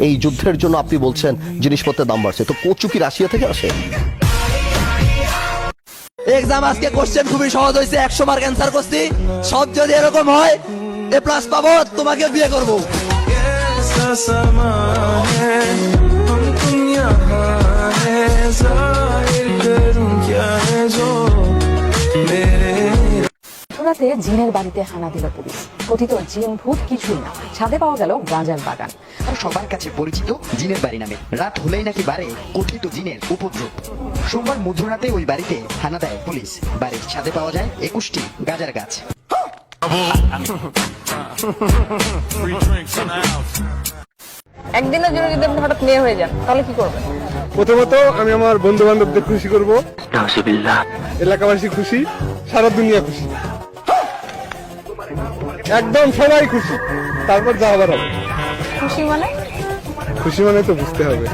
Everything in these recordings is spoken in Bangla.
এই যুদ্ধের জন্য আপনি বলছেন জিনিসপত্রের দাম বাড়ছে, তো কচু কি রাশিয়া থেকে আসে? এক্সাম আজকে কোশ্চেন খুবই সহজ হয়েছে, 100 মার্ক অ্যান্সার করছি। সব যদি এরকম হয় এ প্লাস পাবো, তোমাকে বিয়ে করবো। রাতে জিনের বাড়িতে হানা দিল পুলিশ। কথিত জিন ভূত কিছুই না, ছাদে পাওয়া গেল গাঁজার বাগান। আর সবার কাছে পরিচিত জিনের বাড়ি নামে রাত হলেই নাকি বাড়ে কথিত জিনের উপদ্রব। সোমবার মধ্যরাতে ওই বাড়িতে হানা দেয় পুলিশ। বাড়ির ছাদে পাওয়া যায় 21টি গাঁজার গাছ। একদিনের জন্য যদি আপনি হঠাৎ মেয়ে হয়ে যান তাহলে কি করবেন? প্রথমত আমি আমার বন্ধু বান্ধবদের খুশি করব, এলাকাবাসী খুশি, সারা দুনিয়া খুশি, একদম সবাই খুশি। তারপর যা হবার হবে। খুশি মানে? খুশি মানে তো বুঝতে হবে,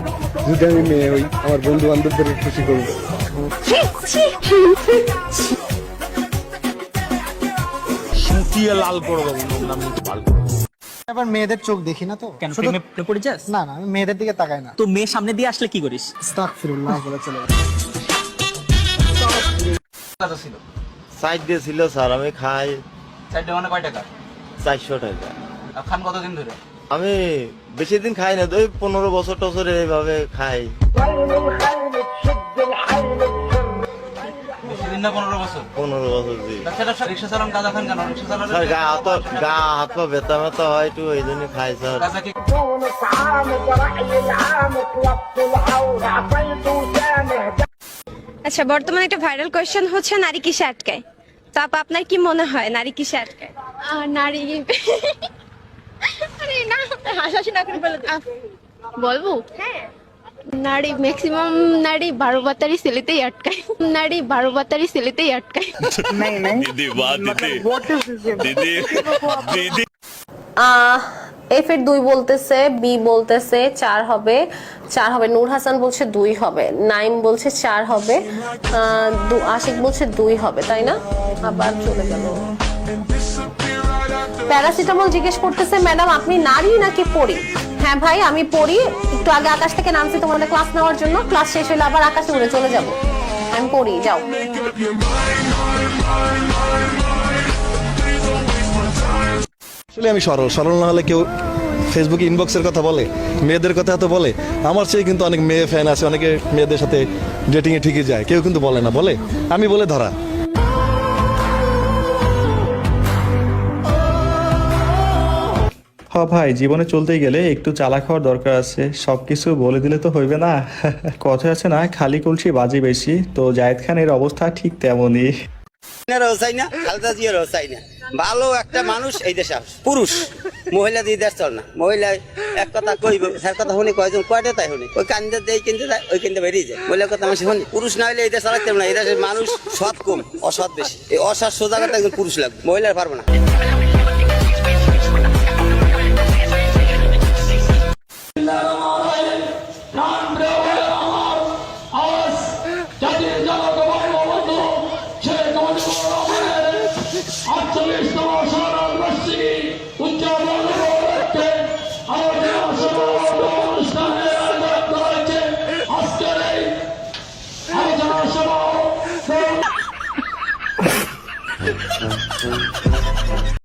যদি আমি মেয়ে হই আমার বন্ধু বান্ধবদের খুশি করব। লাল করে দেবো, লাল করে দেবো। এবার মেয়েদের চোখ দেখি না তো। কেন শুধু- প্রেমে পড়ে যাস? না না, আমি মেয়েদের দিকে তাকাই না। তো মেয়ে সামনে দিয়ে আসলে কি করিস? আস্তাগফিরুল্লাহ বলে চলে যাই। সাইড দিয়ে ছিল স্যার, আমি খাই চারটে মানে কয় টাকা? 400 টাকা। আর খান কতদিন ধরে? আমি বেশি দিন খাই না, ওই 15 বছর টছর এইভাবে খাই। বেশি দিন না, 15 বছর। 15 বছর জি। সেটা রিক্সা চালান, গাঁজা খান কেন? রিক্সা চালান স্যার গা হাত পা ব্যথা ব্যথা হয় একটু, এই জন্য খাই স্যার। গাঁজা কি? আচ্ছা, বর্তমানে একটা ভাইরাল কোয়েশ্চেন হচ্ছে নারী কিসে আটকায়? তো আপনার কি মনে হয় নারী কিসে আটকায়? নারী আরে না, হাসাহাসি না করে বলে বলবো। হ্যাঁ, নারী ম্যাক্সিমাম নারী 12 ছেলেতেই আটকায়। নারী 12 ছেলেতেই আটকায়। এফ এর 2 বলতেছে, বি বলতেছে 4 হবে, 4 হবে। নূর হাসান বলছে 2 হবে, নাইম বলছে 4 হবে, আশিক বলছে 2 হবে, তাই না? আবার চলে গেল। প্যারাসিটামল জিজ্ঞেস করতেছে, ম্যাডাম আপনি নারী নাকি পড়ি? হ্যাঁ ভাই, আমি পড়ি। একটু আগে আকাশ থেকে নামছি তোমাদের ক্লাস নেওয়ার জন্য। ক্লাস শেষ হলে আবার আকাশে উড়ে চলে যাব। আমি পড়ি, যাও। আসলে আমি সরল না হলে কেউ ফেসবুকে ইনবক্সের কথা বলে, মেয়েদের কথা তো বলে। আমার চেয়ে কিন্তু অনেক মেয়ে ফ্যান আছে, অনেকে মেয়েদের সাথে ডেটিংয়ে ঠিকই যায়, কেউ কিন্তু বলে না, বলে আমি বলে ধরা। ভাই, জীবনে চলতে গেলে একটু চালাক হওয়ার দরকার আছে। সবকিছু বলে দিলে তো হইবে না। কথা আছে না, খালি কলসি বাজি বেশি। তো জায়েদ খানের অবস্থা ঠিক তেমনই। ভালো একটা মানুষ এই দেশে পুরুষ, মহিলা দিয়ে দেশ চল না। মহিলা এক কথা কইব, স্যার কথা শুনি কয়জন কয়টা তাই শুনি, ওই কান্দে দেয় কিনতে যায়, ওই কিনতে বেরিয়ে যায়। মহিলার কথা মানুষ শুনি। পুরুষ না হলে এই দেশ চালাতে না। এই দেশের মানুষ সৎ কম, অসৎ বেশি। এই অসৎ সোজা কথা একজন পুরুষ লাগবে, মহিলার পারবো না।